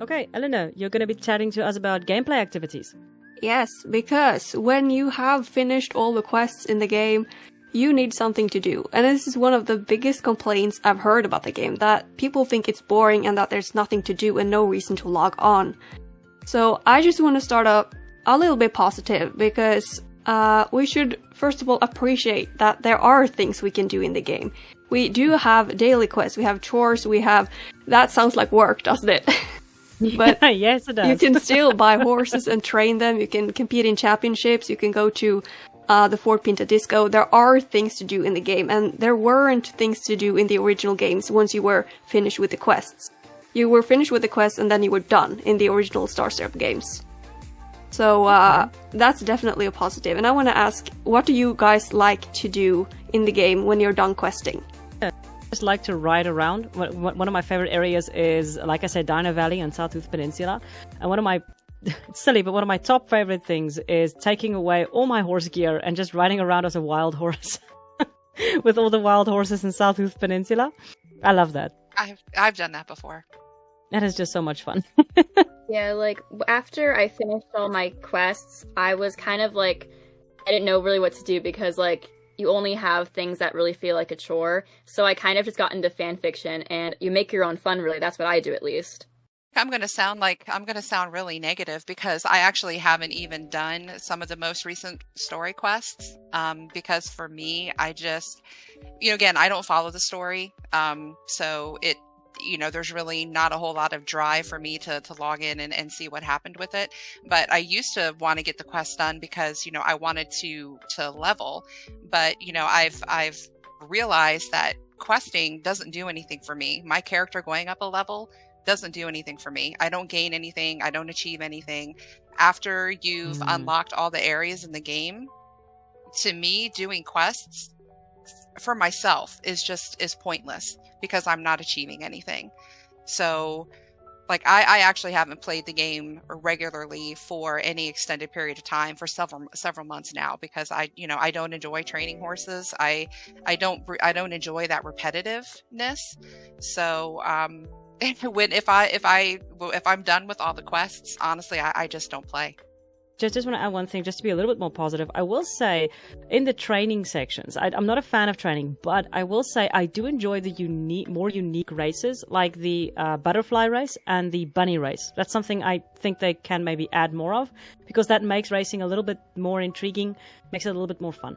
Okay, Eleanor, you're going to be chatting to us about gameplay activities. Yes, because when you have finished all the quests in the game, you need something to do. And this is one of the biggest complaints I've heard about the game, that people think it's boring and that there's nothing to do and no reason to log on. So I just want to start up a little bit positive, because we should first of all appreciate that there are things we can do in the game. We do have daily quests, we have chores, we have... That sounds like work, doesn't it? But yes, it does. You can still buy horses and train them, you can compete in championships, you can go to the Fort Pinta Disco. There are things to do in the game, and there weren't things to do in the original games once you were finished with the quests. You were finished with the quests and then you were done in the original Star Step games. So that's definitely a positive. And I want to ask, what do you guys like to do in the game when you're done questing? I just like to ride around. One of my favorite areas is, like I said, Dino Valley and South Tooth Peninsula. And one of my, it's silly, but one of my top favorite things is taking away all my horse gear and just riding around as a wild horse with all the wild horses in South Tooth Peninsula. I love that. I've done that before. That is just so much fun. Yeah, like, after I finished all my quests, I was kind of like, I didn't know really what to do, because, like, you only have things that really feel like a chore. So I kind of just got into fan fiction, and you make your own fun, really. That's what I do, at least. I'm going to sound really negative, because I actually haven't even done some of the most recent story quests. Because for me, I just, again, I don't follow the story. So there's really not a whole lot of drive for me to log in and see what happened with it. But I used to want to get the quest done because, I wanted to level. But, I've realized that questing doesn't do anything for me. My character going up a level doesn't do anything for me. I don't gain anything. I don't achieve anything. After you've unlocked all the areas in the game, to me, doing quests for myself is pointless, because I'm not achieving anything. So, like, I actually haven't played the game regularly for any extended period of time for several months now, because I don't enjoy training horses. I don't enjoy that repetitiveness. So, if I'm done with all the quests, honestly, I just don't play. Just want to add one thing, just to be a little bit more positive. I will say, in the training sections, I'm not a fan of training, but I will say I do enjoy the more unique races, like the butterfly race and the bunny race. That's something I think they can maybe add more of, because that makes racing a little bit more intriguing, makes it a little bit more fun.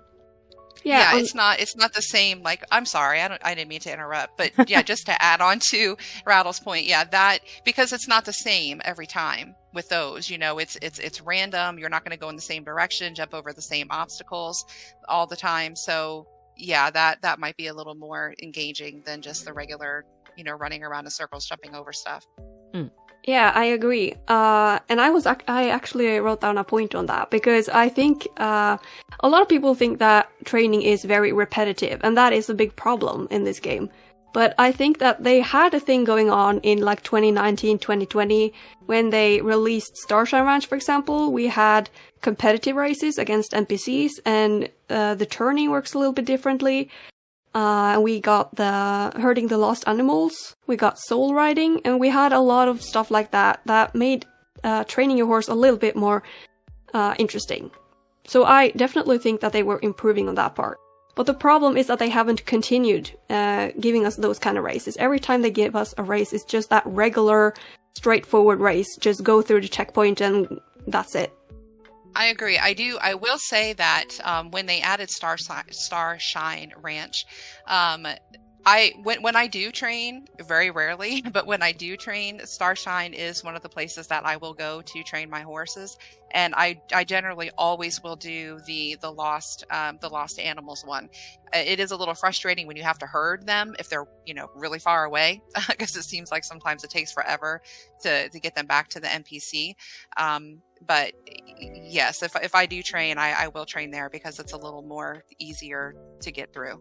Yeah, it's not the same. Like, I'm sorry, I didn't mean to interrupt, but yeah, just to add on to Rattle's point, yeah, that, because it's not the same every time with those, it's random. You're not going to go in the same direction, jump over the same obstacles all the time. So yeah, that might be a little more engaging than just the regular, running around in circles, jumping over stuff. Yeah, I agree. And I actually wrote down a point on that, because I think a lot of people think that training is very repetitive, and that is a big problem in this game. But I think that they had a thing going on in like 2019, 2020, when they released Starshine Ranch, for example. We had competitive races against NPCs, and the turning works a little bit differently. We got the herding the lost animals, we got soul riding, and we had a lot of stuff like that made training your horse a little bit more interesting. So I definitely think that they were improving on that part. But the problem is that they haven't continued giving us those kind of races. Every time they give us a race, it's just that regular, straightforward race. Just go through the checkpoint and that's it. I agree. I will say that when they added Starshine Ranch, when I do train, very rarely, but when I do train, Starshine is one of the places that I will go to train my horses. And I generally always will do the lost animals one. It is a little frustrating when you have to herd them if they're, really far away, because it seems like sometimes it takes forever to get them back to the NPC. But yes, if I do train, I will train there, because it's a little more easier to get through.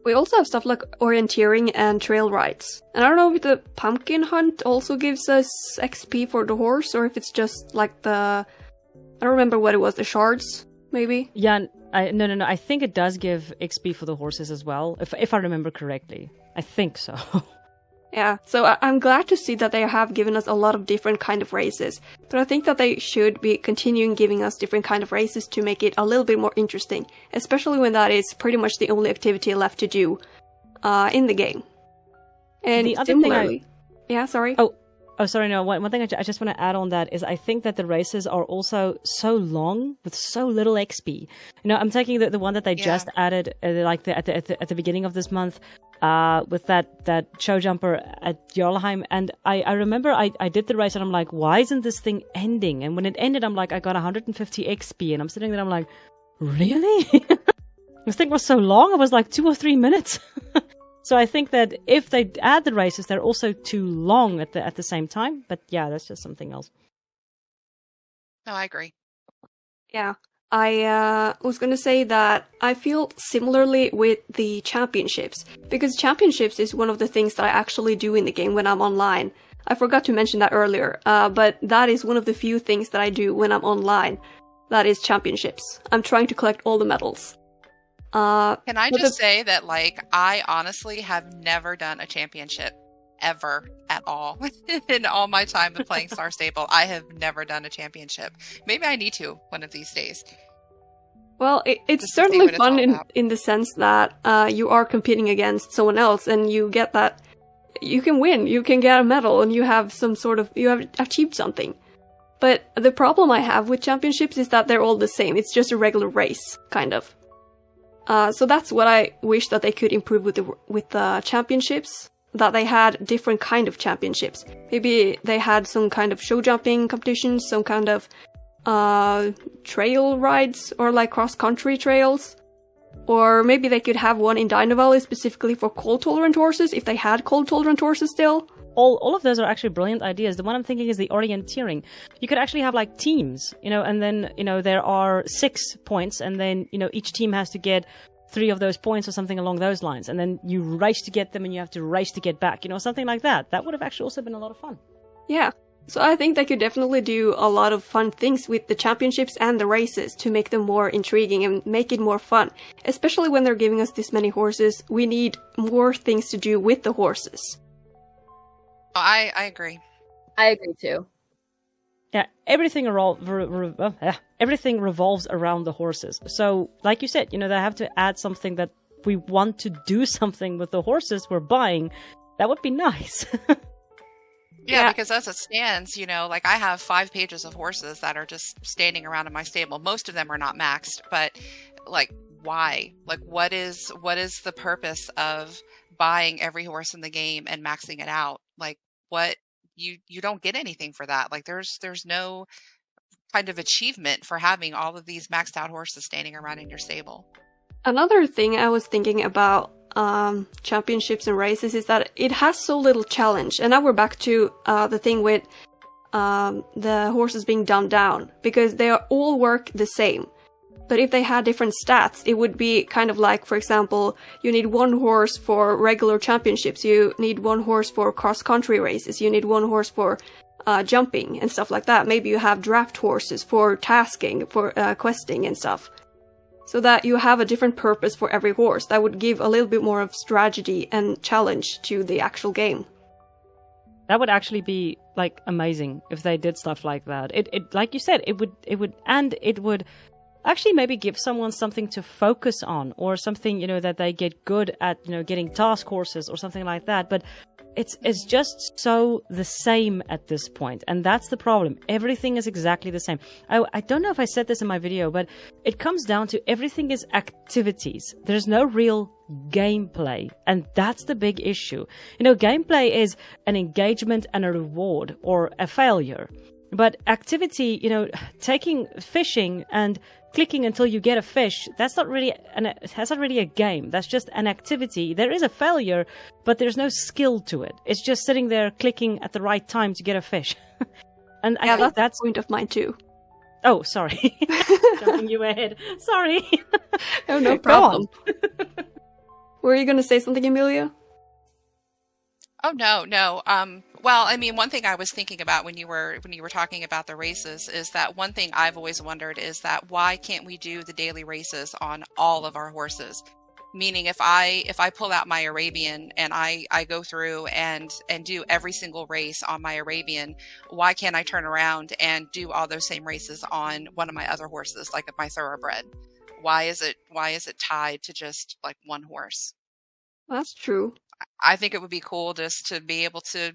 We also have stuff like orienteering and trail rides. And I don't know if the pumpkin hunt also gives us XP for the horse, or if it's just like I don't remember what it was, the shards, maybe? Yeah, no. I think it does give XP for the horses as well, if I remember correctly. I think so. Yeah, so I'm glad to see that they have given us a lot of different kind of races, but I think that they should be continuing giving us different kind of races to make it a little bit more interesting, especially when that is pretty much the only activity left to do in the game. And the other similarly, yeah, sorry. Oh, sorry, no. One thing I just want to add on that is I think that the races are also so long with so little XP. You know, I'm taking the one that they just added, like at the beginning of this month, with that show jumper at Jarlheim, and I remember I did the race and I'm like, why isn't this thing ending? And when it ended, I'm like, I got 150 XP, and I'm sitting there, I'm like, really? This thing was so long. It was like 2 or 3 minutes. So I think that if they add the races, they're also too long at the same time. But yeah, that's just something else. No, I agree. Yeah, I was going to say that I feel similarly with the championships, because championships is one of the things that I actually do in the game when I'm online. I forgot to mention that earlier, but that is one of the few things that I do when I'm online. That is championships. I'm trying to collect all the medals. Can I just say that, like, I honestly have never done a championship ever at all in all my time of playing Star Stable. I have never done a championship. Maybe I need to one of these days. Well, it's certainly fun in the sense that you are competing against someone else, and you get that you can win, you can get a medal, and you have you have achieved something. But the problem I have with championships is that they're all the same. It's just a regular race, kind of. So that's what I wish that they could improve with the championships, that they had different kind of championships. Maybe they had some kind of show jumping competitions, some kind of trail rides, or like cross-country trails. Or maybe they could have one in Dino Valley specifically for cold-tolerant horses, if they had cold-tolerant horses still. All of those are actually brilliant ideas. The one I'm thinking is the orienteering. You could actually have like teams, you know, and then, you know, there are 6 points, and then, you know, each team has to get 3 of those points or something along those lines. And then you race to get them, and you have to race to get back, you know, something like that. That would have actually also been a lot of fun. Yeah. So I think they could definitely do a lot of fun things with the championships and the races to make them more intriguing and make it more fun. Especially when they're giving us this many horses, we need more things to do with the horses. I agree. I agree too. Yeah, everything revolves around the horses. So, like you said, you know, they have to add something that we want to do something with the horses we're buying. That would be nice. Yeah, because as it stands, you know, like I have 5 pages of horses that are just standing around in my stable. Most of them are not maxed, but like, why? Like, what is the purpose of buying every horse in the game and maxing it out? Like, what? You don't get anything for that. Like, there's no kind of achievement for having all of these maxed out horses standing around in your stable. Another thing I was thinking about championships and races is that it has so little challenge. And now we're back to the thing with the horses being dumbed down, because they all work the same. But if they had different stats, it would be kind of like, for example, you need 1 horse for regular championships, you need 1 horse for cross-country races, you need 1 horse for jumping and stuff like that. Maybe you have draft horses for tasking, for questing and stuff. So that you have a different purpose for every horse. That would give a little bit more of strategy and challenge to the actual game. That would actually be like amazing if they did stuff like that. It like you said, it would actually maybe give someone something to focus on, or something, you know, that they get good at, you know, getting task horses or something like that. But it's just so the same at this point, and that's the problem. Everything is exactly the same. I don't know if I said this in my video, but it comes down to everything is activities. There's no real gameplay, and that's the big issue. You know, gameplay is an engagement and a reward, or a failure. But activity, you know, taking fishing and clicking until you get a fish, that's not really a game. That's just an activity. There is a failure, but there's no skill to it. It's just sitting there clicking at the right time to get a fish. And yeah, I think that's the point of mine too. Oh, sorry. Jumping you ahead. Sorry. Oh, no problem. Were you going to say something, Emilia? Oh, no. Well, I mean, one thing I was thinking about when you were talking about the races is that one thing I've always wondered is that why can't we do the daily races on all of our horses? Meaning if I pull out my Arabian and I go through and do every single race on my Arabian, why can't I turn around and do all those same races on one of my other horses, like my thoroughbred? Why is it tied to just like one horse? That's true. I think it would be cool just to be able to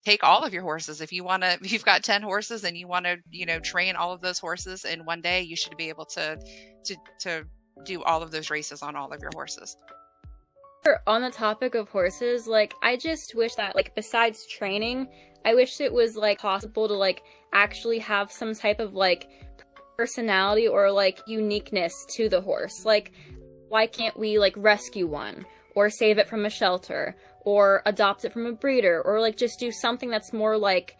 take all of your horses. If you've got 10 horses and you want to, train all of those horses in one day, you should be able to do all of those races on all of your horses. On the topic of horses, like, I just wish that, like, besides training, I wish it was, like, possible to, like, actually have some type of, like, personality or, like, uniqueness to the horse. Like, why can't we, like, rescue one? Or save it from a shelter? Or adopt it from a breeder? Or, like, just do something that's more, like,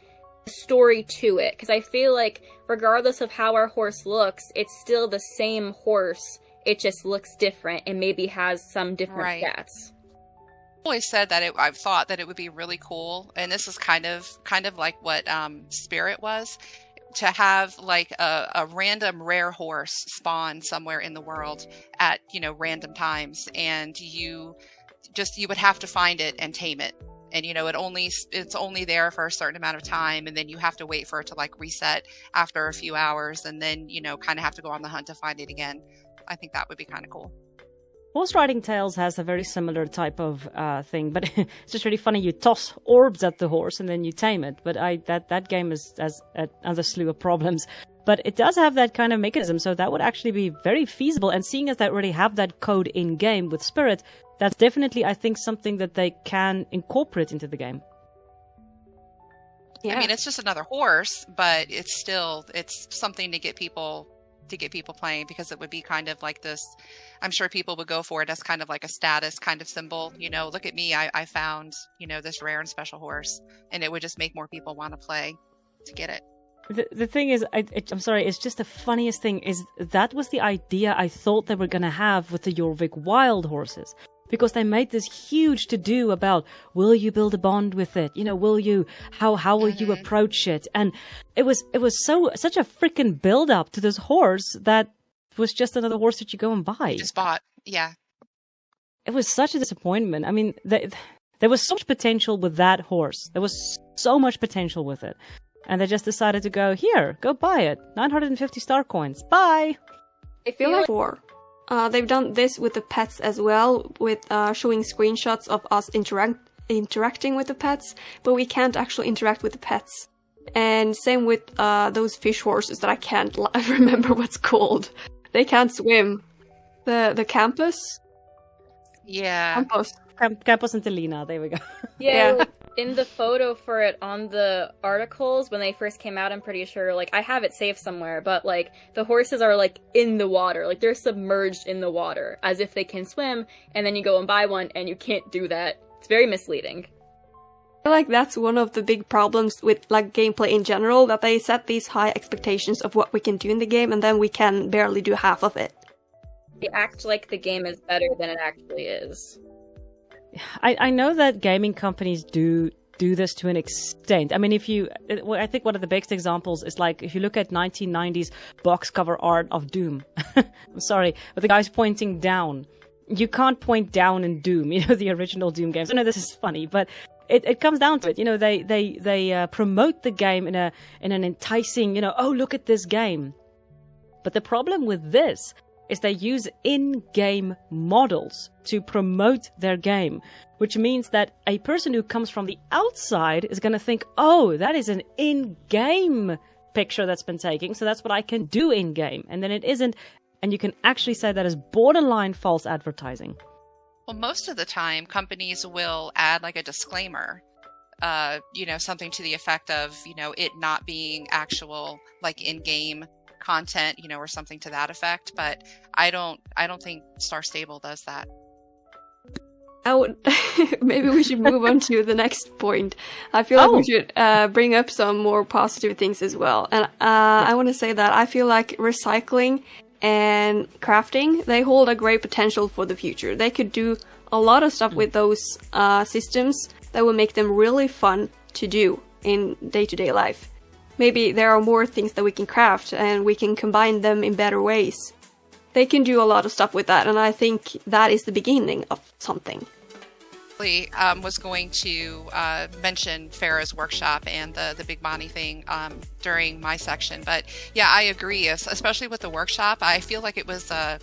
a story to it? Because I feel like, regardless of how our horse looks, it's still the same horse. It just looks different and maybe has some different stats. I've always said that I've thought that it would be really cool, and this is kind of like what Spirit was, to have like a random rare horse spawn somewhere in the world at random times, and you would have to find it and tame it, and it's only there for a certain amount of time, and then you have to wait for it to like reset after a few hours, and then kind of have to go on the hunt to find it again. I think that would be kind of cool. Horse Riding Tales has a very similar type of thing, but it's just really funny. You toss orbs at the horse and then you tame it. But that game has a slew of problems. But it does have that kind of mechanism, so that would actually be very feasible. And seeing as they already have that code in game with Spirit, that's definitely, I think, something that they can incorporate into the game. Yeah. I mean, it's just another horse, but it's something to get people playing, because it would be kind of like this. I'm sure people would go for it as kind of like a status kind of symbol. Look at me, I found this rare and special horse, and it would just make more people want to play to get it. The thing is, I'm sorry, it's just the funniest thing is that was the idea I thought they were going to have with the Jorvik wild horses. Because they made this huge to-do about, will you build a bond with it? Will you, how will you approach it? And it was such a freaking build-up to this horse that was just another horse that you go and buy. Just bought, yeah. It was such a disappointment. I mean, there was so much potential with that horse. There was so much potential with it. And they just decided to go buy it. 950 star coins. Bye! I feel like they've done this with the pets as well, with showing screenshots of us interacting with the pets, but we can't actually interact with the pets. And same with those fish horses that I can't remember what's called. They can't swim. The campus? Yeah. Campos and Telina, there we go. Yeah. In the photo for it on the articles, when they first came out, I'm pretty sure, like, I have it saved somewhere, but, like, the horses are, like, in the water. Like, they're submerged in the water, as if they can swim, and then you go and buy one, and you can't do that. It's very misleading. I feel like that's one of the big problems with, like, gameplay in general, that they set these high expectations of what we can do in the game, and then we can barely do half of it. They act like the game is better than it actually is. I know that gaming companies do this to an extent. I mean, I think one of the biggest examples is like if you look at 1990s box cover art of Doom. I'm sorry, but the guy's pointing down. You can't point down in Doom, the original Doom games. I know this is funny, but it comes down to it. They promote the game in an enticing, oh, look at this game. But the problem with this is they use in-game models to promote their game, which means that a person who comes from the outside is going to think, oh, that is an in-game picture that's been taken, so that's what I can do in-game. And then it isn't, and you can actually say that is borderline false advertising. Well, most of the time, companies will add like a disclaimer, something to the effect of, it not being actual, like in-game content, or something to that effect. But I don't think Star Stable does that. Maybe we should move on to the next point. I feel like we should bring up some more positive things as well. And I want to say that I feel like recycling and crafting, they hold a great potential for the future. They could do a lot of stuff with those systems that will make them really fun to do in day-to-day life. Maybe there are more things that we can craft and we can combine them in better ways. they can do a lot of stuff with that, and I think that is the beginning of something. Was going to mention Farah's workshop and the Big Bonnie thing during my section, but yeah, I agree. Especially with the workshop, I feel like it was a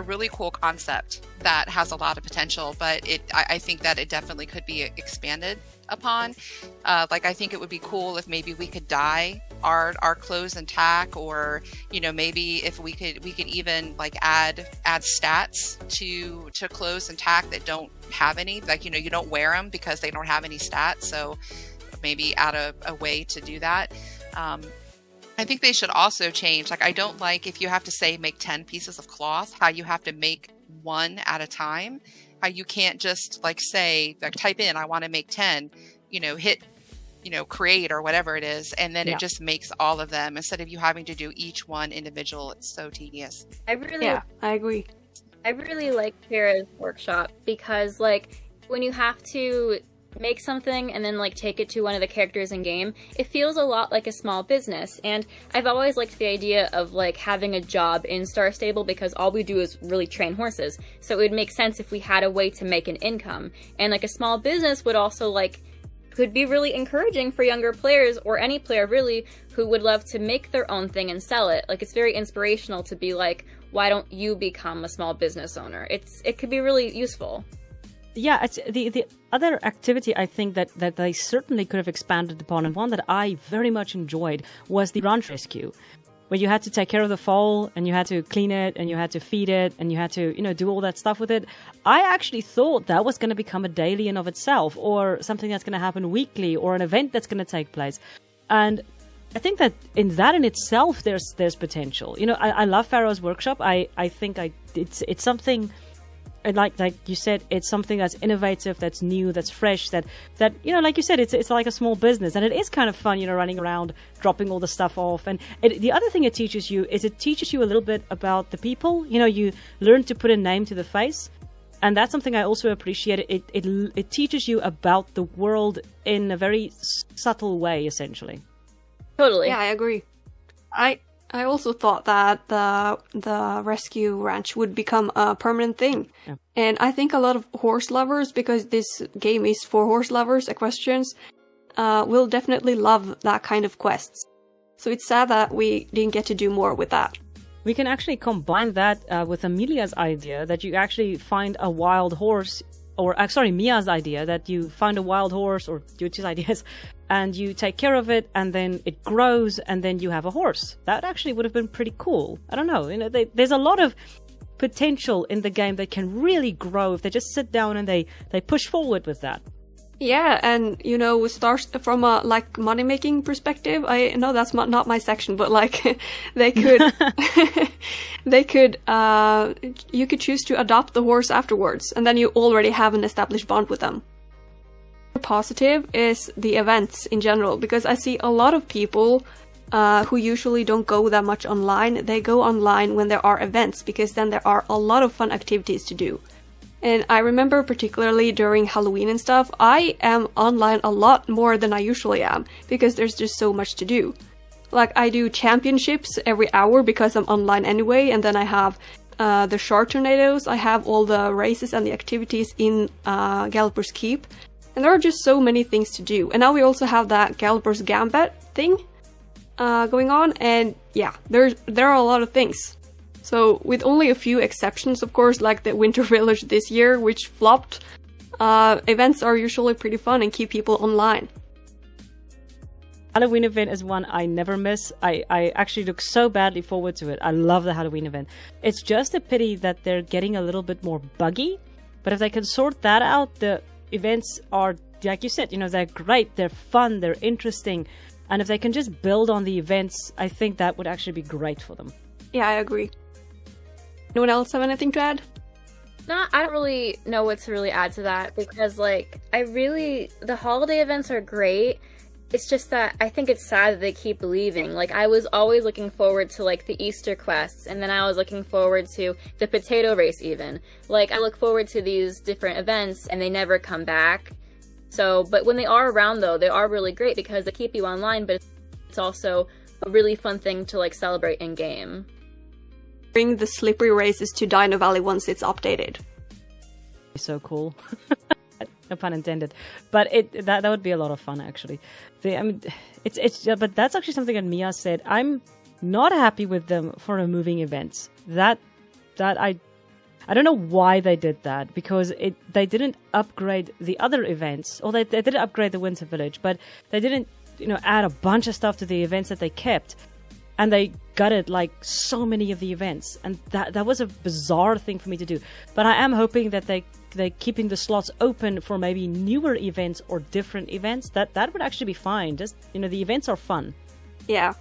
really cool concept that has a lot of potential, but I think that it definitely could be expanded upon. Like, I think it would be cool if maybe we could dye our clothes and tack, or maybe if we could even like add stats to clothes and tack that don't have any, like you don't wear them because they don't have any stats, so maybe add a way to do that. I think they should also change, like, I don't like if you have to say make 10 pieces of cloth, how you have to make one at a time, how you can't just like say, like, type in I want to make 10, hit create or whatever it is, and then it just makes all of them instead of you having to do each one individual. It's so tedious. I agree. I really like Kara's workshop because, like, when you have to make something and then like take it to one of the characters in game, it feels a lot like a small business. And I've always liked the idea of like having a job in Star Stable because all we do is really train horses. So it would make sense if we had a way to make an income. And like a small business would also could be really encouraging for younger players, or any player really, who would love to make their own thing and sell it. Like, it's very inspirational to be like, why don't you become a small business owner? It could be really useful. Yeah, it's the other activity I think that they certainly could have expanded upon, and one that I very much enjoyed, was the ranch rescue, where you had to take care of the foal, and you had to clean it, and you had to feed it, and you had to, do all that stuff with it. I actually thought that was going to become a daily in of itself, or something that's going to happen weekly, or an event that's going to take place. And I think that in itself, there's potential. I love Pharaoh's workshop. I think it's something. And like you said, it's something that's innovative, that's new, that's fresh, that like you said, it's like a small business, and it is kind of fun, running around, dropping all the stuff off. And the other thing it teaches you a little bit about the people. You learn to put a name to the face, and that's something I also appreciate. It teaches you about the world in a very subtle way, essentially. Totally. Yeah, I agree. I also thought that the rescue ranch would become a permanent thing. Yeah. And I think a lot of horse lovers, because this game is for horse lovers, equestrians, will definitely love that kind of quests. So it's sad that we didn't get to do more with that. We can actually combine that with Amelia's idea that you actually find a wild horse, or Mia's idea that you find a wild horse, or Yuchi's ideas, and you take care of it, and then it grows, and then you have a horse. That actually would have been pretty cool. I don't know. There's a lot of potential in the game that can really grow if they just sit down and they push forward with that. Yeah, and start from a money making perspective. I know that's not my section, but they could you could choose to adopt the horse afterwards, and then you already have an established bond with them. Positive is the events in general, because I see a lot of people who usually don't go that much online. They go online when there are events, because then there are a lot of fun activities to do. And I remember particularly during Halloween and stuff, I am online a lot more than I usually am, because there's just so much to do. Like, I do championships every hour because I'm online anyway, and then I have the Shard Tornadoes, I have all the races and the activities in Galloper's Keep. And there are just so many things to do. And now we also have that Galloper's Gambit thing going on, and yeah, there are a lot of things. So, with only a few exceptions, of course, like the Winter Village this year, which flopped, events are usually pretty fun and keep people online. Halloween event is one I never miss. I actually look so badly forward to it. I love the Halloween event. It's just a pity that they're getting a little bit more buggy, but if they can sort that out, the events are, like you said, they're great, they're fun, they're interesting, and if they can just build on the events, I think that would actually be great for them. Yeah, I agree. Anyone else have anything to add? No, I don't really know what to really add to that, because the holiday events are great. It's just that I think it's sad that they keep leaving. I was always looking forward to the Easter quests, and then I was looking forward to the potato race even. I look forward to these different events and they never come back. So, but when they are around though, they are really great because they keep you online, but it's also a really fun thing to celebrate in game. bring the slippery races to Dino Valley once it's updated. So cool. No pun intended. But that would be a lot of fun, actually. But that's actually something that Mia said. I'm not happy with them for removing events. That I don't know why they did that, because they didn't upgrade the other events, or they didn't upgrade the Winter Village, but they didn't, add a bunch of stuff to the events that they kept, and they gutted like so many of the events, and that was a bizarre thing for me to do. But I am hoping that they're keeping the slots open for maybe newer events or different events. That would actually be fine. Just the events are fun. Yeah.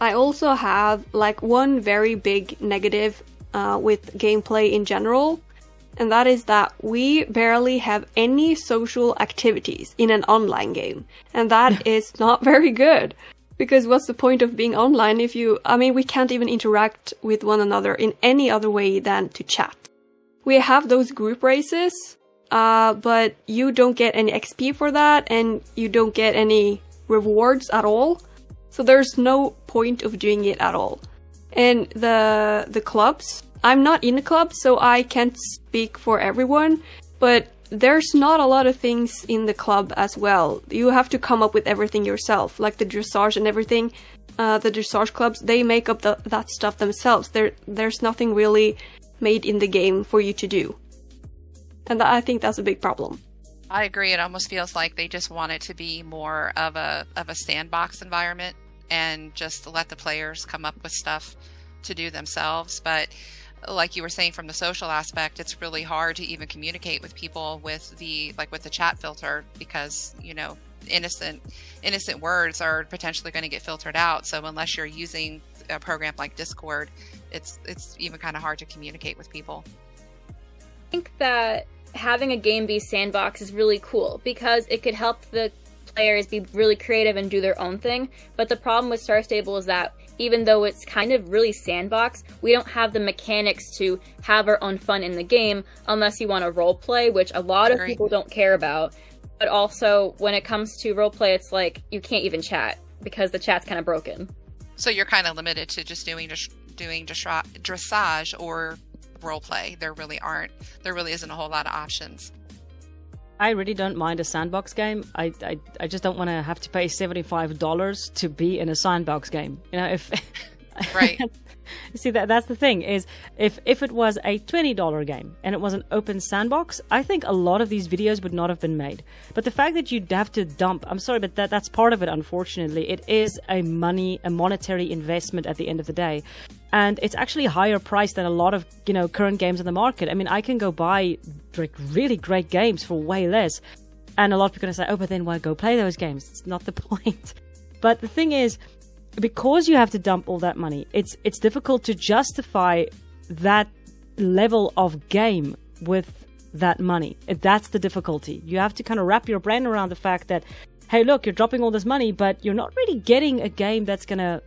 I also have like one very big negative with gameplay in general, and that is that we barely have any social activities in an online game, and that is not very good. Because what's the point of being online if we can't even interact with one another in any other way than to chat. We have those group races, but you don't get any XP for that, and you don't get any rewards at all. So there's no point of doing it at all. And the clubs, I'm not in a club, so I can't speak for everyone, but there's not a lot of things in the club as well. You have to come up with everything yourself, like the dressage and everything. The dressage clubs, they make up that stuff themselves. There's nothing really made in the game for you to do. And I think that's a big problem. I agree. It almost feels like they just want it to be more of a sandbox environment and just let the players come up with stuff to do themselves. But like you were saying, from the social aspect, it's really hard to even communicate with people with the chat filter, because innocent words are potentially going to get filtered out. So unless you're using a program like Discord, it's even kind of hard to communicate with people. I think that having a game be sandbox is really cool, because it could help the players be really creative and do their own thing. But the problem with Star Stable is that even though it's kind of really sandbox, we don't have the mechanics to have our own fun in the game unless you want to role play, which a lot of people don't care about. But also, when it comes to role play, it's like you can't even chat because the chat's kind of broken. So you're kind of limited to just doing dressage or role play. There really isn't a whole lot of options. I really don't mind a sandbox game. I just don't want to have to pay $75 to be in a sandbox game. If right. See, that's the thing, is if it was a $20 game and it was an open sandbox, I think a lot of these videos would not have been made. But the fact that you'd have to dump, I'm sorry, but that's part of it, unfortunately. It is a monetary investment at the end of the day. And it's actually higher priced than a lot of, current games on the market. I mean, I can go buy like really great games for way less. And a lot of people are going to say, oh, but then why go play those games? It's not the point. But the thing is, because you have to dump all that money, it's difficult to justify that level of game with that money. That's the difficulty. You have to kind of wrap your brain around the fact that, hey, look, you're dropping all this money, but you're not really getting a game that's gonna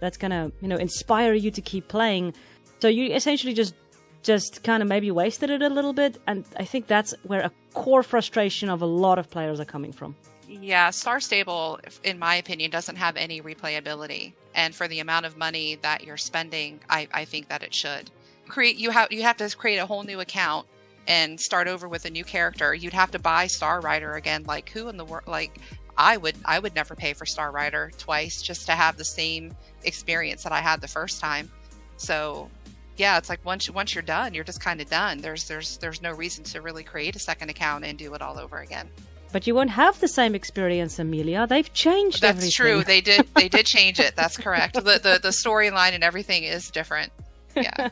inspire you to keep playing. So you essentially just kind of maybe wasted it a little bit. And I think that's where a core frustration of a lot of players are coming from. Yeah, Star Stable, in my opinion, doesn't have any replayability. And for the amount of money that you're spending, I think that it should. You have to create a whole new account and start over with a new character. You'd have to buy Star Rider again. Like, who in the world? Like, I would never pay for Star Rider twice just to have the same experience that I had the first time. So yeah, it's like once you're done, you're just kind of done. There's no reason to really create a second account and do it all over again. But you won't have the same experience, Amelia. They've changed That's everything. True. They did change it. That's correct. The storyline and everything is different. Yeah.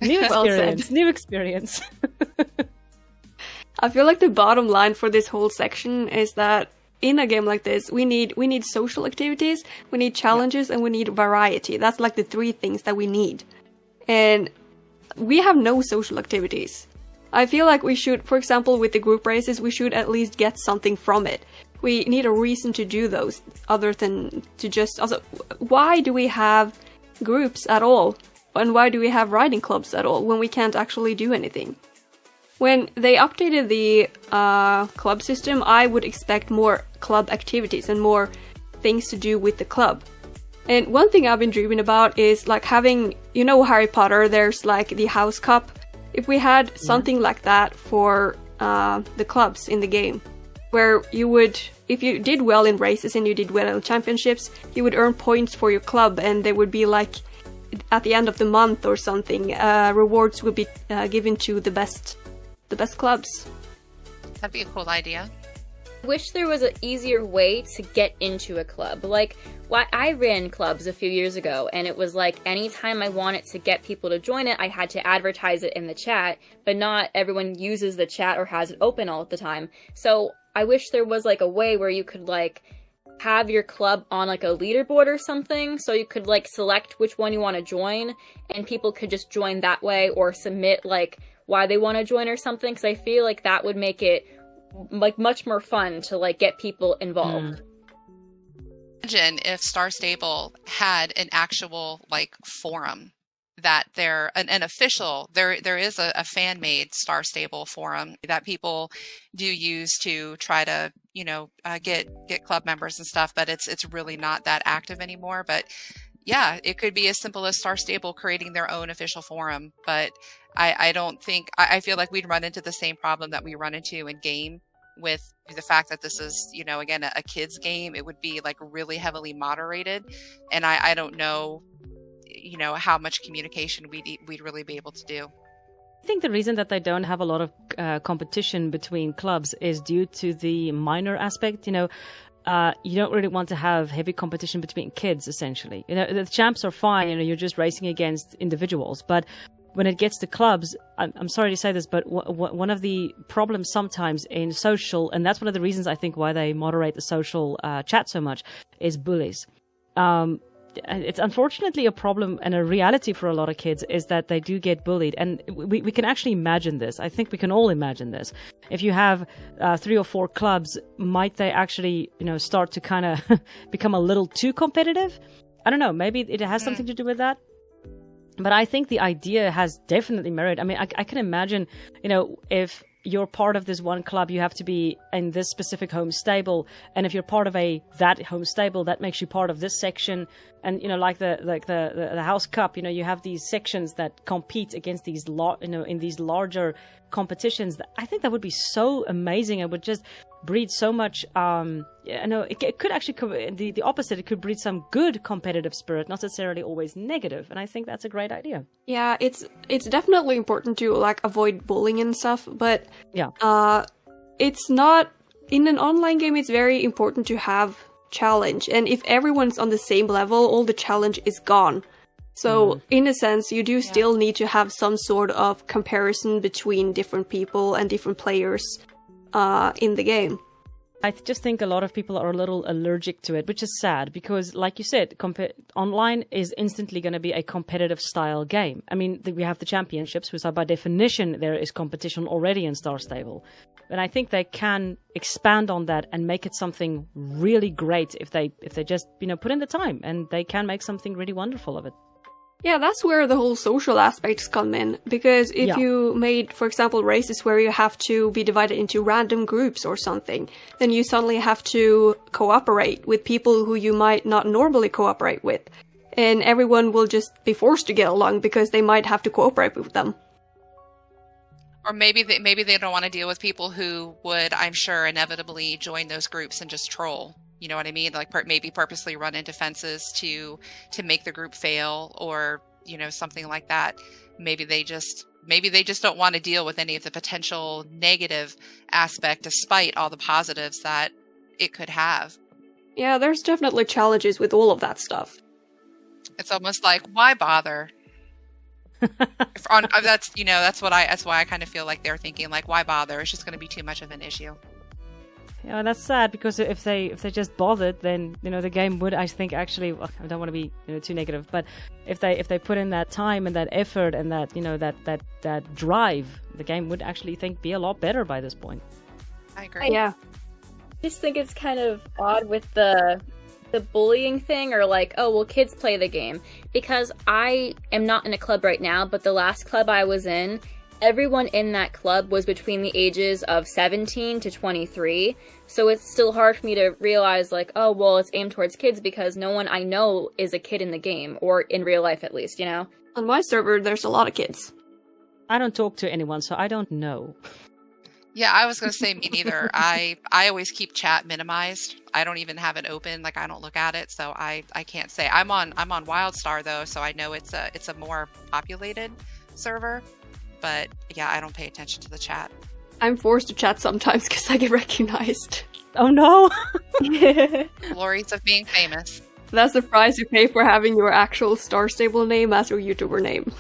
New experience. New experience. I feel like the bottom line for this whole section is that in a game like this, we need social activities, we need challenges, and we need variety. That's like the three things that we need. And we have no social activities. I feel like we should, for example, with the group races, we should at least get something from it. We need a reason to do those, other than to just... Also, why do we have groups at all? And why do we have riding clubs at all when we can't actually do anything? When they updated the club system, I would expect more club activities and more things to do with the club. And one thing I've been dreaming about is like having, you know, Harry Potter, there's like the house cup. If we had something like that for the clubs in the game, where you would, if you did well in races and you did well in championships, you would earn points for your club, and they would be like at the end of the month or something, rewards would be given to the best clubs. That'd be a cool idea. I wish there was an easier way to get into a club. Like, I ran clubs a few years ago, and it was like anytime I wanted to get people to join it, I had to advertise it in the chat, but not everyone uses the chat or has it open all the time. So I wish there was like a way where you could like have your club on like a leaderboard or something, so you could like select which one you want to join, and people could just join that way or submit like why they want to join or something, because I feel like that would make it like much more fun to like get people involved. Imagine if Star Stable had an actual like forum that they're an official, there is a fan-made Star Stable forum that people do use to try to, you know, get club members and stuff, but it's really not that active anymore. But yeah, it could be as simple as Star Stable creating their own official forum. But I don't think, I feel like we'd run into the same problem that we run into in game with the fact that this is, you know, again, a kid's game. It would be like really heavily moderated. And I don't know, you know, how much communication we'd really be able to do. I think the reason that they don't have a lot of competition between clubs is due to the minor aspect. You know, you don't really want to have heavy competition between kids, essentially. You know, the champs are fine, you know, you're just racing against individuals. But when it gets to clubs, I'm sorry to say this, but one of the problems sometimes in social, and that's one of the reasons I think why they moderate the social chat so much, is bullies. It's unfortunately a problem and a reality for a lot of kids is that they do get bullied. And we can actually imagine this. I think we can all imagine this. If you have 3 or 4 clubs, might they actually, you know, start to kind of become a little too competitive? I don't know. Maybe it has something to do with that. But I think the idea has definitely merit. I mean, I can imagine, you know, if you're part of this one club, you have to be in this specific home stable, and if you're part of that home stable, that makes you part of this section. And you know, like the House Cup, you know, you have these sections that compete against these in these larger competitions. I think that would be so amazing. It would just breed so much. I know it could actually the opposite. It could breed some good competitive spirit, not necessarily always negative. And I think that's a great idea. Yeah, it's definitely important to like avoid bullying and stuff, but yeah, it's not in an online game. It's very important to have challenge, and if everyone's on the same level, all the challenge is gone. So in a sense, you do still need to have some sort of comparison between different people and different players in the game. I just think a lot of people are a little allergic to it, which is sad because, like you said, online is instantly going to be a competitive style game. I mean, we have the championships, which are by definition there is competition already in Star Stable. And I think they can expand on that and make it something really great if they just, you know, put in the time, and they can make something really wonderful of it. Yeah, that's where the whole social aspects come in. Because if you made, for example, races where you have to be divided into random groups or something, then you suddenly have to cooperate with people who you might not normally cooperate with. And everyone will just be forced to get along because they might have to cooperate with them. Or maybe they don't want to deal with people who would, I'm sure, inevitably join those groups and just troll. You know what I mean? Like maybe purposely run into fences to make the group fail, or you know, something like that. Maybe they just don't want to deal with any of the potential negative aspect, despite all the positives that it could have. Yeah, there's definitely challenges with all of that stuff. It's almost like, why bother? That's why I kind of feel like they're thinking like, why bother? It's just going to be too much of an issue. Yeah, that's sad because if they just bothered, then you know the game would, I think, actually. Well, I don't want to be too negative, but if they put in that time and that effort and that that drive, the game would actually be a lot better by this point. I agree. Yeah, I just think it's kind of odd with the bullying thing, or like, oh well, kids play the game, because I am not in a club right now, but the last club I was in, everyone in that club was between the ages of 17 to 23, so it's still hard for me to realize, like, oh, well, it's aimed towards kids because no one I know is a kid in the game, or in real life at least, you know? On my server, there's a lot of kids. I don't talk to anyone, so I don't know. Yeah, I was going to say me neither. I always keep chat minimized. I don't even have it open. Like, I don't look at it, so I can't say. I'm on WildStar though, so I know it's a more populated server. But yeah, I don't pay attention to the chat. I'm forced to chat sometimes because I get recognized. Oh no! Glories of being famous. That's the price you pay for having your actual Star Stable name as your YouTuber name.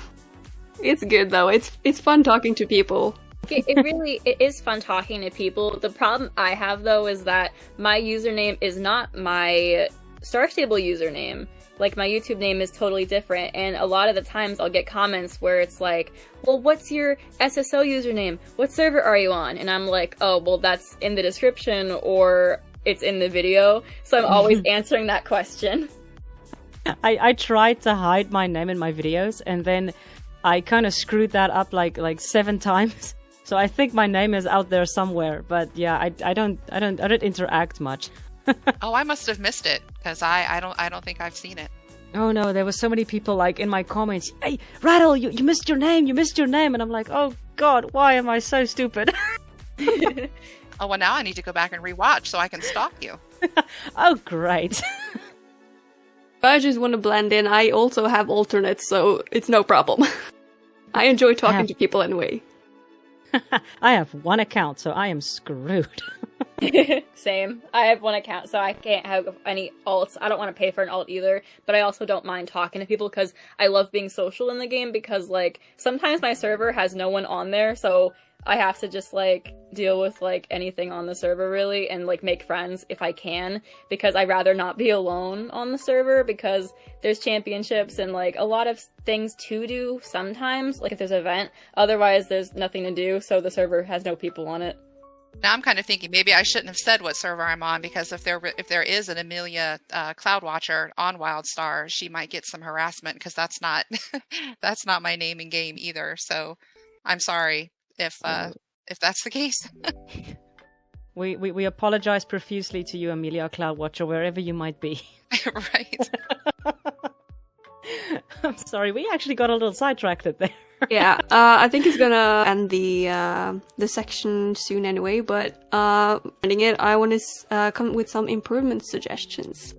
It's good though. It's fun talking to people. It is fun talking to people. The problem I have though is that my username is not my Star Stable username. Like, my YouTube name is totally different, and a lot of the times I'll get comments where it's like, well, what's your SSO username? What server are you on? And I'm like, oh, well, that's in the description, or it's in the video. So I'm always answering that question. I tried to hide my name in my videos, and then I kind of screwed that up like 7 times. So I think my name is out there somewhere, but yeah, I don't interact much. Oh, I must have missed it because I don't think I've seen it. Oh no, there were so many people like in my comments, hey, Rattle, you missed your name, and I'm like, oh god, why am I so stupid? Oh, well, now I need to go back and rewatch so I can stalk you. Oh, great. But I just want to blend in. I also have alternates, so it's no problem. I enjoy talking to people anyway. I have one account, so I am screwed. Same. I have one account, so I can't have any alts. I don't want to pay for an alt either, but I also don't mind talking to people because I love being social in the game because, like, sometimes my server has no one on there, so I have to just, like, deal with, like, anything on the server, really, and, like, make friends if I can, because I'd rather not be alone on the server because there's championships and, like, a lot of things to do sometimes, like if there's an event. Otherwise, there's nothing to do, so the server has no people on it. Now I'm kind of thinking maybe I shouldn't have said what server I'm on because if there is an Amelia Cloud Watcher on WildStar, she might get some harassment because that's not that's not my name in game either. So I'm sorry if that's the case. We apologize profusely to you, Amelia Cloud Watcher, wherever you might be. Right. I'm sorry, we actually got a little sidetracked there. Yeah, I think it's gonna end the section soon anyway, but ending it, I want to come with some improvement suggestions.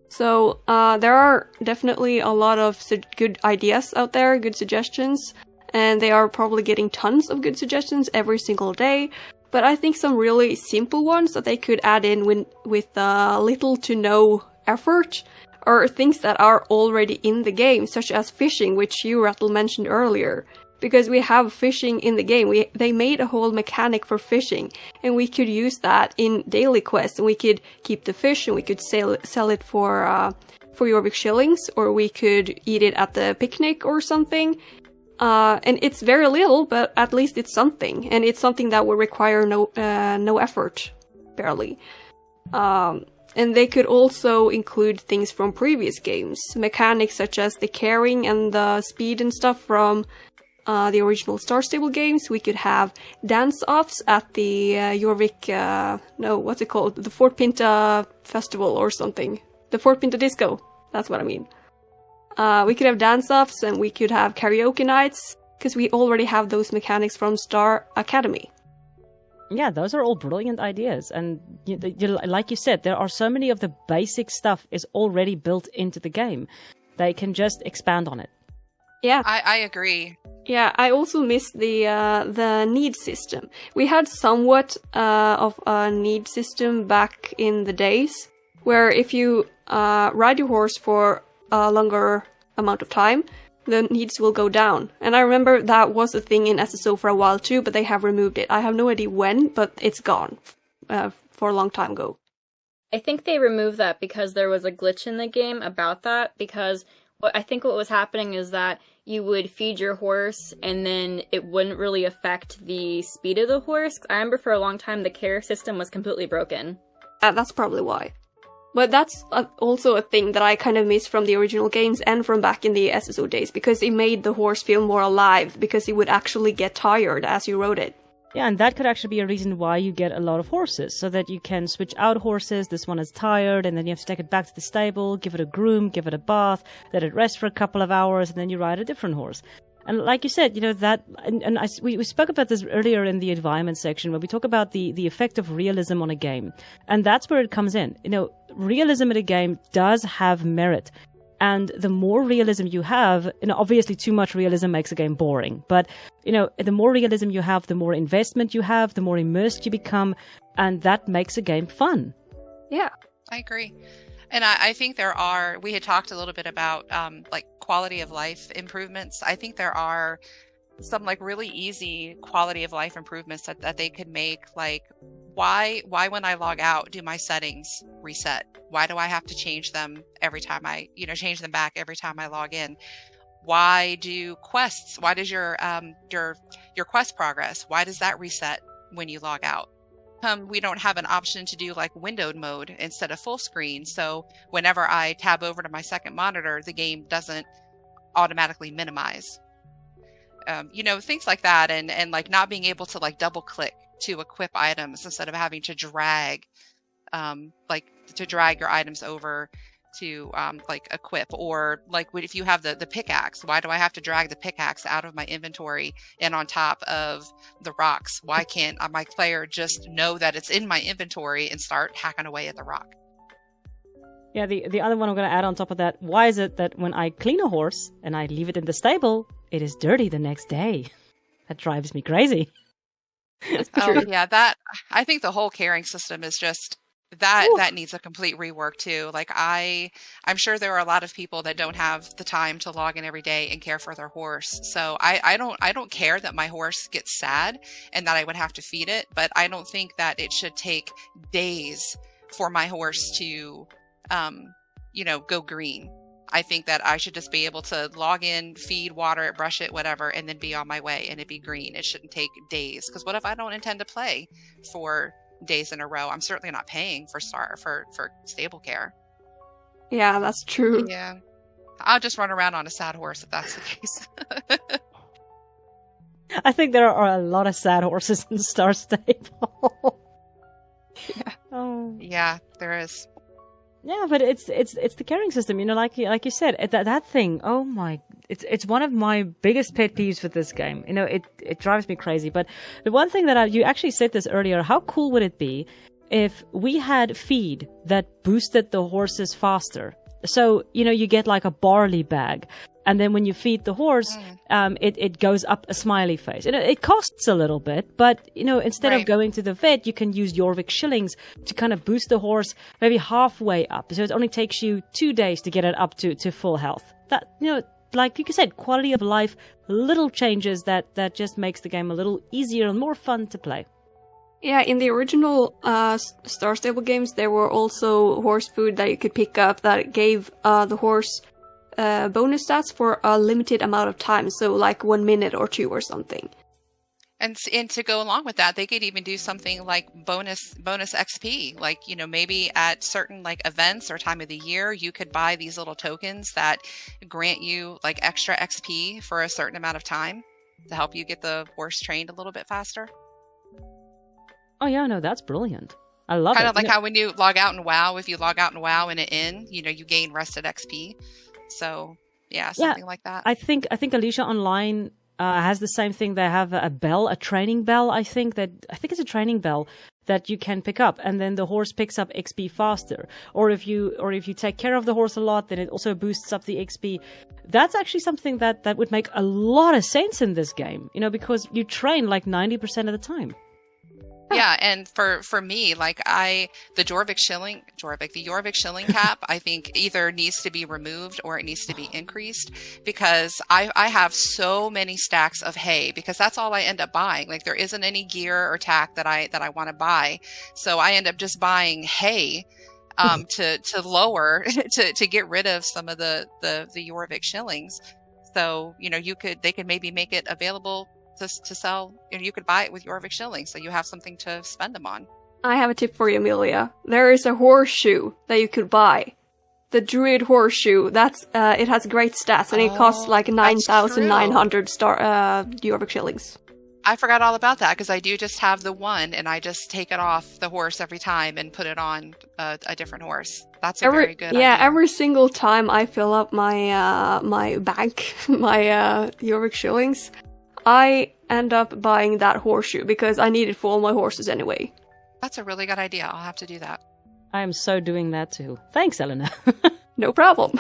So there are definitely a lot of good ideas out there, good suggestions, and they are probably getting tons of good suggestions every single day. But I think some really simple ones that they could add in with little to no effort are things that are already in the game, such as fishing, which you, Rattle, mentioned earlier. Because we have fishing in the game. They made a whole mechanic for fishing, and we could use that in daily quests, and we could keep the fish, and we could sell it for Jorvik shillings, or we could eat it at the picnic or something. And it's very little, but at least it's something, and it's something that will require no effort, barely. And they could also include things from previous games, mechanics such as the carrying and the speed and stuff from the original Star Stable games. We could have dance-offs at the Jorvik, what's it called? The Fort Pinta Festival or something. The Fort Pinta Disco, that's what I mean. We could have dance-offs and we could have karaoke nights, because we already have those mechanics from Star Academy. Yeah, those are all brilliant ideas. And like you said, there are so many of the basic stuff is already built into the game. They can just expand on it. Yeah, I agree. Yeah, I also miss the need system. We had somewhat of a need system back in the days, where if you ride your horse for a longer amount of time, the needs will go down. And I remember that was a thing in SSO for a while too, but they have removed it. I have no idea when, but it's gone for a long time ago. I think they removed that because there was a glitch in the game about that, because I think what was happening is that you would feed your horse and then it wouldn't really affect the speed of the horse. I remember for a long time the care system was completely broken. That's probably why. But that's also a thing that I kind of miss from the original games and from back in the SSO days, because it made the horse feel more alive, because he would actually get tired as you rode it. Yeah, and that could actually be a reason why you get a lot of horses, so that you can switch out horses. This one is tired, and then you have to take it back to the stable, give it a groom, give it a bath, let it rest for a couple of hours, and then you ride a different horse. And like you said, that, we spoke about this earlier in the environment section, where we talk about the effect of realism on a game. And that's where it comes in. Realism in a game does have merit. And the more realism you have, obviously too much realism makes a game boring. But, the more realism you have, the more investment you have, the more immersed you become. And that makes a game fun. Yeah. I agree. And I think we had talked a little bit about quality of life improvements. I think there are some really easy quality of life improvements that they could make. Like, why when I log out do my settings reset? Why do I have to change them every time change them back every time I log in? Why do quests? Why does your quest progress? Why does that reset when you log out? We don't have an option to do windowed mode instead of full screen. So whenever I tab over to my second monitor, the game doesn't automatically minimize. Things like that, and not being able to double click to equip items instead of having to drag your items over to equip, or if you have the pickaxe, why do I have to drag the pickaxe out of my inventory and on top of the rocks? Why can't my player just know that it's in my inventory and start hacking away at the rock? Yeah, the other one I'm going to add on top of that, why is it that when I clean a horse and I leave it in the stable, it is dirty the next day? That drives me crazy. Oh yeah, I think the whole caring system is just that needs a complete rework too. I'm sure there are a lot of people that don't have the time to log in every day and care for their horse. So I don't care that my horse gets sad and that I would have to feed it, but I don't think that it should take days for my horse to go green. I think that I should just be able to log in, feed, water it, brush it, whatever, and then be on my way and it be green. It shouldn't take days. Because what if I don't intend to play for days in a row? I'm certainly not paying for stable care. Yeah, that's true. Yeah. I'll just run around on a sad horse if that's the case. I think there are a lot of sad horses in Star Stable. Yeah. Oh. Yeah, there is. Yeah, but it's the caring system, like you said, that thing. Oh my, it's one of my biggest pet peeves with this game. It drives me crazy. But the one thing that you actually said this earlier, how cool would it be if we had feed that boosted the horses faster? So, you get a barley bag, and then when you feed the horse, it goes up a smiley face. It costs a little bit, but, instead of going to the vet, you can use Jorvik shillings to kind of boost the horse maybe halfway up. So it only takes you 2 days to get it up to full health. That, like you said, quality of life, little changes that just makes the game a little easier and more fun to play. Yeah, in the original Star Stable games, there were also horse food that you could pick up that gave the horse bonus stats for a limited amount of time, so 1 minute or 2 or something. And to go along with that, they could even do something like bonus XP. Maybe at certain events or time of the year, you could buy these little tokens that grant you extra XP for a certain amount of time to help you get the horse trained a little bit faster. Oh yeah, no, that's brilliant. I love it. Kind of like how when you log out in WoW, if you log out in WoW in an inn, you gain rested XP. So yeah, something like that. I think Alicia Online has the same thing. They have a training bell. I think it's a training bell that you can pick up, and then the horse picks up XP faster. Or if you take care of the horse a lot, then it also boosts up the XP. That's actually something that would make a lot of sense in this game. Because you train 90% of the time. Yeah, and for me, the Jorvik shilling cap, I think either needs to be removed or it needs to be increased, because I have so many stacks of hay, because that's all I end up buying. There isn't any gear or tack that I want to buy, so I end up just buying hay to lower to get rid of some of the Jorvik shillings. So they could maybe make it available to sell, you could buy it with Jorvik shillings, so you have something to spend them on. I have a tip for you, Amelia. There is a horseshoe that you could buy. The Druid horseshoe. That's it has great stats, and it costs like 9,900 Jorvik shillings. I forgot all about that because I do just have the one, and I just take it off the horse every time and put it on a different horse. That's a very good idea. Every single time I fill up my my bank, my Jorvik shillings, I end up buying that horseshoe because I need it for all my horses anyway. That's a really good idea. I'll have to do that. I am so doing that too. Thanks, Elena. No problem.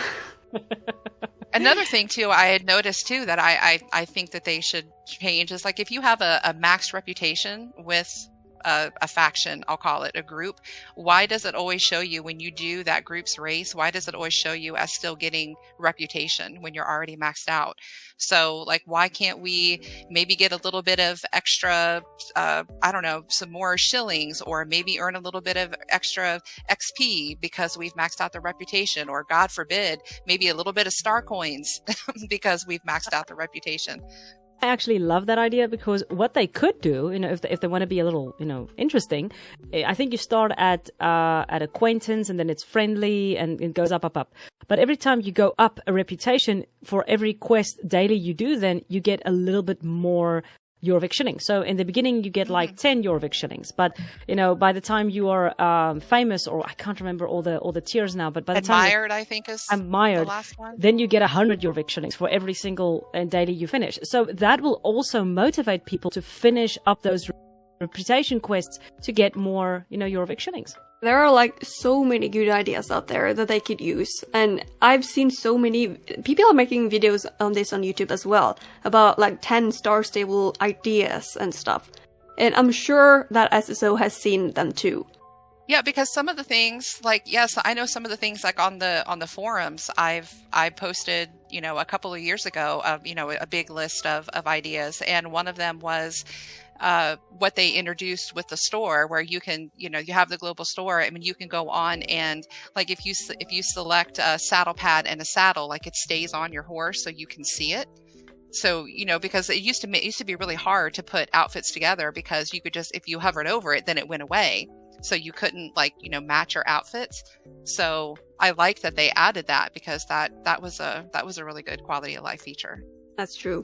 Another thing too, I had noticed too that I think that they should change is like if you have a maxed reputation with a faction, I'll call it a group, why does it always show you when you do that group's race? Why does it always show you as still getting reputation when you're already maxed out? So like, why can't we maybe get a little bit of extra, I don't know, some more shillings, or maybe earn a little bit of extra XP because we've maxed out the reputation, or God forbid, maybe a little bit of star coins because we've maxed out the reputation. I actually love that idea because what they could do, if they want to be a little, interesting, I think you start at acquaintance and then it's friendly and it goes up. But every time you go up a reputation for every quest daily you do, then you get a little bit more Jorvik shillings. So in the beginning you get like 10 Jorvik shillings, but by the time you are famous, or I can't remember all the tiers now, but by the admired, I think is admired, the last one. Then you get 100 Jorvik shillings for every single daily you finish. So that will also motivate people to finish up those reputation quests to get more, Jorvik shillings. There are like so many good ideas out there that they could use, and I've seen so many people are making videos on this on YouTube as well about like 10 star stable ideas and stuff, and I'm sure that SSO has seen them too. Yeah, because some of the things, like, yes, I know some of the things like on the forums I posted, a couple of years ago of, a big list of ideas, and one of them was what they introduced with the store, where you can, you have the global store. I mean, you can go on and like if you select a saddle pad and a saddle, like it stays on your horse so you can see it. So, because it used to be really hard to put outfits together because you could just, if you hovered over it, then it went away. So you couldn't match your outfits. So I like that they added that because that was a really good quality of life feature. That's true.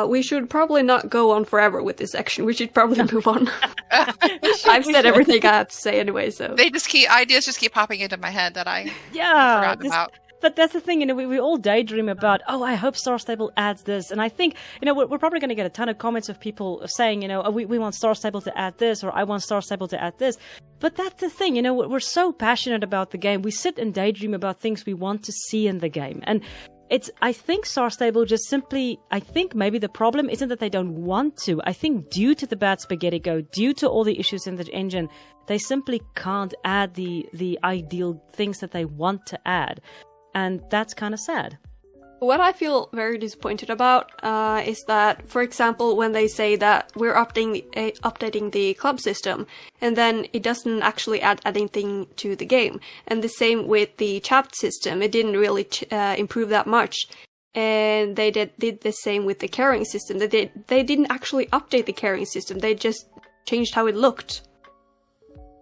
We should probably not go on forever with this section. We should probably move on. I've said everything I have to say anyway, so. Ideas just keep popping into my head that I forgot about. But that's the thing, we all daydream about, I hope Star Stable adds this. And I think, we're probably going to get a ton of comments of people saying, we want Star Stable to add this, or I want Star Stable to add this. But that's the thing, we're so passionate about the game. We sit and daydream about things we want to see in the game. And I think Star Stable just simply, I think maybe the problem isn't that they don't want to. I think due to the bad spaghetti go, due to all the issues in the engine, they simply can't add the ideal things that they want to add. And that's kind of sad. What I feel very disappointed about is that, for example, when they say that we're updating the club system, and then it doesn't actually add anything to the game. And the same with the chat system, it didn't really improve that much. And they did the same with the carrying system. They didn't actually update the carrying system, they just changed how it looked.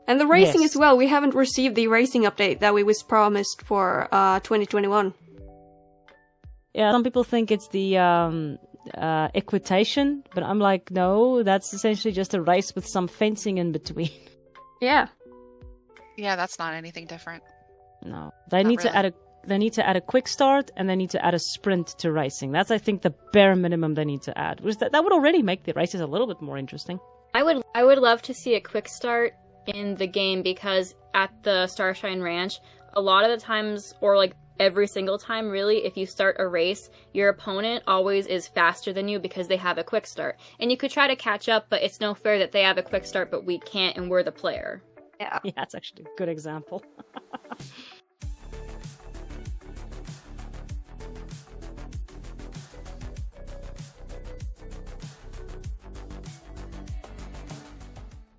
And the racing as well, we haven't received the racing update that we was promised for 2021. Yeah, some people think it's the equitation, but I'm like, no, that's essentially just a race with some fencing in between. Yeah. Yeah, that's not anything different. No, they need to add a quick start, and they need to add a sprint to racing. That's, I think, the bare minimum they need to add. That would already make the races a little bit more interesting. I would love to see a quick start in the game, because at the Starshine Ranch, a lot of the times, or like every single time really, if you start a race, your opponent always is faster than you because they have a quick start. And you could try to catch up, but it's no fair that they have a quick start but we can't and we're the player. Yeah, that's actually a good example.